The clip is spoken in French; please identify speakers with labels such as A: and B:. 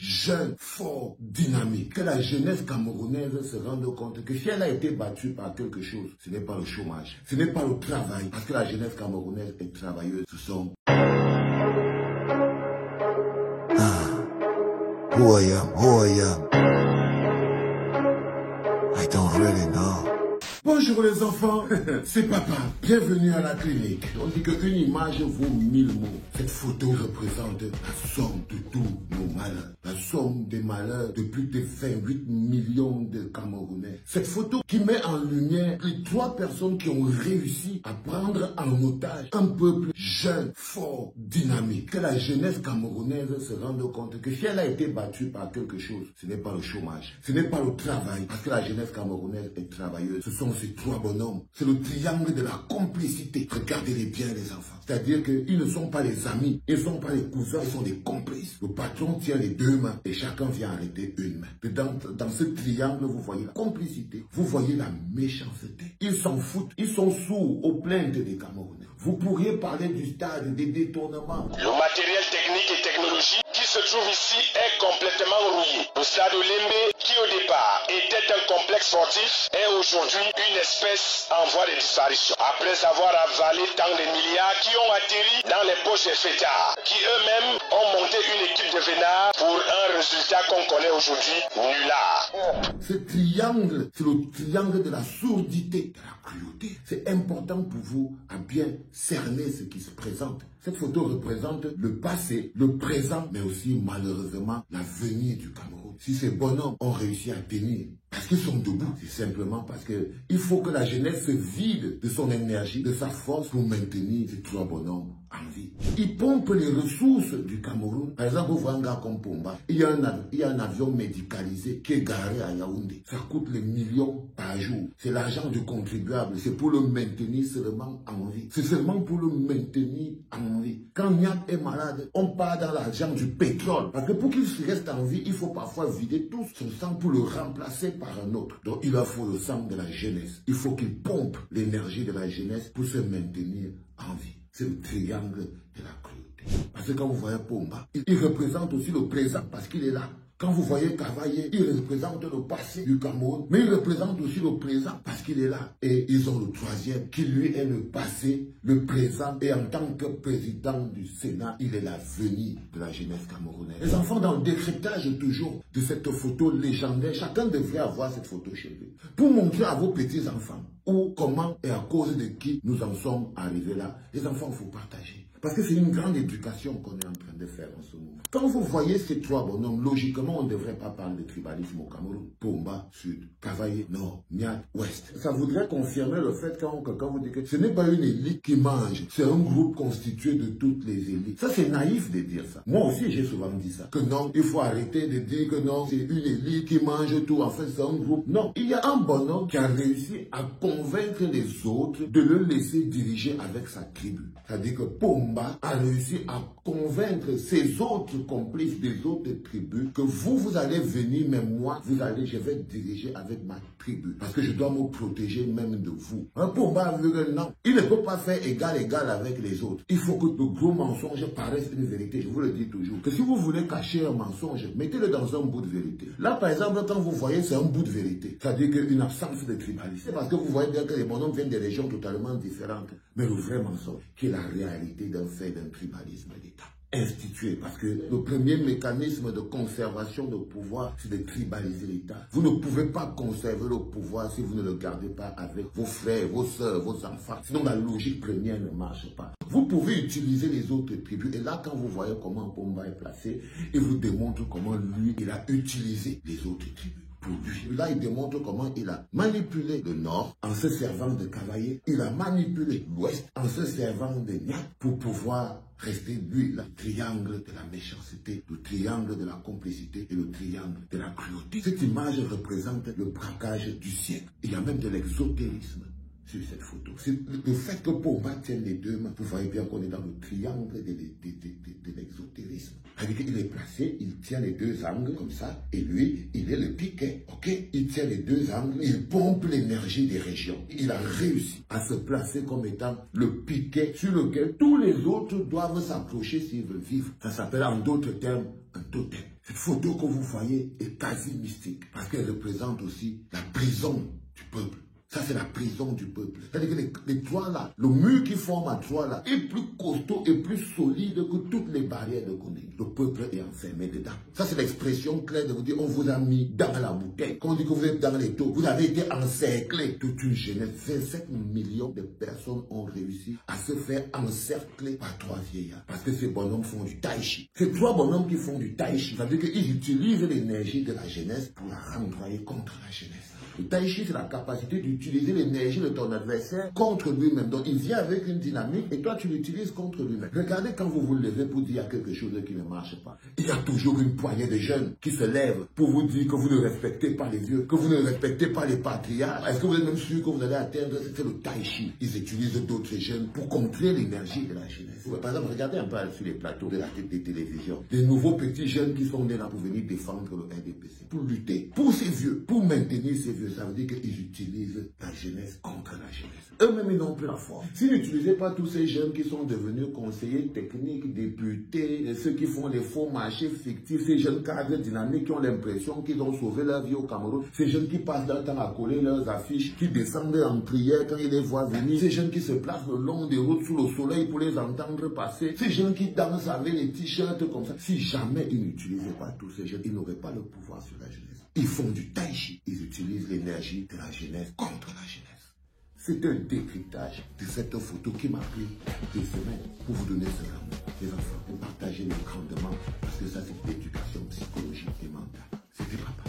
A: jeune, fort, dynamique. Que la jeunesse camerounaise se rende compte que si elle a été battue par quelque chose, ce n'est pas le chômage, ce n'est pas le travail, parce que la jeunesse camerounaise est travailleuse. Ce sont...
B: Who I am. I don't really know.
A: Bonjour les enfants, c'est papa. Bienvenue à la clinique. On dit qu'une image vaut 1000 mots. Cette photo représente la somme de tous nos malheurs. La somme des malheurs de plus de 28 millions de Camerounais. Cette photo qui met en lumière les 3 personnes qui ont réussi à prendre en otage un peuple jeune, fort, dynamique. Que la jeunesse camerounaise se rende compte que si elle a été battue par quelque chose, ce n'est pas le chômage, ce n'est pas le travail, parce que la jeunesse camerounaise est travailleuse. Ce sont ces 3 bonhommes. C'est le triangle de la complicité. Regardez-les bien les enfants. C'est-à-dire qu'ils ne sont pas les amis, ils ne sont pas les cousins, ils sont des complices. Le patron tient les 2 mains et chacun vient arrêter une main. Dans ce triangle, vous voyez la complicité, vous voyez la méchanceté. Ils s'en foutent, ils sont sourds aux plaintes des Camerounais. Vous pourriez parler du stade, des détournements.
C: Le matériel technique et technologique qui se trouve ici est complètement rouillé. Le stade Olembe, qui au départ était un complexe sportif, est aujourd'hui une espèce en voie de disparition. Après avoir avalé tant de milliards qui ont atterri dans les poches des fêtards, qui eux-mêmes ont monté une équipe de vénards pour un résultat qu'on connaît aujourd'hui nulard.
A: Ce triangle, c'est le triangle de la sourdité, de la cruauté. C'est important pour vous à bien cerner ce qui se présente. Cette photo représente le passé, le présent, mais aussi malheureusement l'avenir du Cameroun. Si ces bonhommes ont réussi à tenir, parce qu'ils sont debout, c'est simplement parce que il faut que la jeunesse se vide de son énergie, de sa force pour maintenir ces 3 bonhommes en vie. Ils pompent les ressources du Cameroun. Par exemple, vous voyez un gars comme Pomba, il y a un avion médicalisé qui est garé à Yaoundé. Ça coûte les millions par jour. C'est l'argent du contribuable. C'est pour le maintenir seulement en vie. C'est seulement pour le maintenir en vie. Quand Niat est malade, on part dans l'argent du pétrole. Parce que pour qu'il reste en vie, il faut parfois vider tout son sang pour le remplacer par un autre. Donc il leur faut le sang de la jeunesse. Il faut qu'il pompe l'énergie de la jeunesse pour se maintenir en vie. C'est le triangle de la cruauté. Parce que quand vous voyez Pomba, il représente aussi le présent parce qu'il est là. Quand vous voyez Cavaillé, il représente le passé du Cameroun, mais il représente aussi le présent parce qu'il est là. Et ils ont le 3e qui lui est le passé, le présent, et en tant que président du Sénat, il est l'avenir de la jeunesse camerounaise. Les enfants, dans le décryptage toujours de cette photo légendaire, chacun devrait avoir cette photo chez lui pour montrer à vos petits-enfants où, comment et à cause de qui nous en sommes arrivés là. Les enfants, il faut partager. Parce que c'est une grande éducation qu'on est en train de faire en ce moment. Quand vous voyez ces 3 bonhommes, logiquement, on ne devrait pas parler de tribalisme au Cameroun. Pomba, Sud, Cavaillé, Nord, Niat, Ouest. Ça voudrait confirmer le fait quand vous dites que ce n'est pas une élite qui mange, c'est un groupe constitué de toutes les élites. Ça, c'est naïf de dire ça. Moi aussi, j'ai souvent dit ça. Que non, il faut arrêter de dire que non, c'est une élite qui mange tout. En fait, c'est un groupe. Non, il y a un bonhomme qui a réussi à convaincre les autres de le laisser diriger avec sa tribu. C'est-à-dire que Pomba a réussi à convaincre ses autres complices des autres tribus que vous allez venir, mais moi, je vais diriger avec ma tribu. Parce que je dois me protéger même de vous. Un Pomba veut que non, il ne peut pas faire égal avec les autres. Il faut que le gros mensonge paraisse une vérité. Je vous le dis toujours. Que si vous voulez cacher un mensonge, mettez-le dans un bout de vérité. Là, par exemple, quand vous voyez, c'est un bout de vérité. C'est-à-dire qu'une absence de tribalisme. Parce que vous voyez bien que les bonhommes viennent des régions totalement différentes. Mais le vrai mensonge, qui est la réalité d'un fait d'un tribalisme d'État institué, parce que le premier mécanisme de conservation de pouvoir, c'est de tribaliser l'État. Vous ne pouvez pas conserver le pouvoir si vous ne le gardez pas avec vos frères, vos soeurs, vos enfants. Sinon, la logique première ne marche pas. Vous pouvez utiliser les autres tribus, et là, quand vous voyez comment Pomba est placé, il vous démontre comment lui, il a utilisé les autres tribus. Là, il démontre comment il a manipulé le Nord en se servant de Cavaillé. Il a manipulé l'Ouest en se servant de Niat pour pouvoir rester, lui, le triangle de la méchanceté, le triangle de la complicité et le triangle de la cruauté. Cette image représente le braquage du siècle. Il y a même de l'exotérisme sur cette photo. C'est le fait que Pomba tienne les 2 mains. Vous voyez bien qu'on est dans le triangle de l'exotérisme. C'est-à-dire qu'il est placé, il tient les 2 angles comme ça, et lui, il est le piquet. Ok? Il tient les 2 angles, il pompe l'énergie des régions. Il a réussi à se placer comme étant le piquet sur lequel tous les autres doivent s'approcher s'ils veulent vivre. Ça s'appelle en d'autres termes un totem. Cette photo que vous voyez est quasi mystique parce qu'elle représente aussi la prison du peuple. Ça, c'est la prison du peuple. C'est-à-dire que les toits là, le mur qui forme à toit là, est plus costaud et plus solide que toutes les barrières de Koné. Le peuple est enfermé dedans. Ça, c'est l'expression claire de vous dire, on vous a mis dans la bouteille. Quand on dit que vous êtes dans les taux, vous avez été encerclé. Toute une jeunesse, 27 millions de personnes ont réussi à se faire encercler par 3 vieillards. Parce que ces bonhommes font du tai chi. Ces 3 bonhommes qui font du tai chi, ça veut dire qu'ils utilisent l'énergie de la jeunesse pour la renvoyer contre la jeunesse. Le tai chi, c'est la capacité d'utiliser l'énergie de ton adversaire contre lui-même. Donc, il vient avec une dynamique et toi, tu l'utilises contre lui-même. Regardez quand vous vous levez pour dire quelque chose qui ne marche pas. Il y a toujours une poignée de jeunes qui se lèvent pour vous dire que vous ne respectez pas les vieux, que vous ne respectez pas les patriarches. Est-ce que vous êtes même sûr que vous allez atteindre? C'est le tai chi. Ils utilisent d'autres jeunes pour contrer l'énergie de la jeunesse. Par exemple, regardez un peu sur les plateaux de la télévision. Des nouveaux petits jeunes qui sont nés là pour venir défendre le RDPC, pour lutter pour ces vieux, pour maintenir ces vieux. Ça veut dire qu'ils utilisent la jeunesse contre la jeunesse. Eux-mêmes, ils n'ont plus la force. S'ils n'utilisaient pas tous ces jeunes qui sont devenus conseillers techniques, députés, ceux qui font les faux marchés fictifs, ces jeunes cadres dynamiques qui ont l'impression qu'ils ont sauvé leur vie au Cameroun, ces jeunes qui passent leur temps à coller leurs affiches, qui descendent en prière quand ils les voient venir, ces jeunes qui se placent le long des routes sous le soleil pour les entendre passer, ces jeunes qui dansent avec les t-shirts comme ça. Si jamais ils n'utilisaient pas tous ces jeunes, ils n'auraient pas le pouvoir sur la jeunesse. Ils font du tai chi, ils utilisent l'énergie de la jeunesse contre la jeunesse. C'est un décryptage de cette photo qui m'a pris des semaines pour vous donner ce rendez-vous. Les enfants, vous partagez le grandement parce que ça c'est l'éducation psychologique et mentale. C'était papa.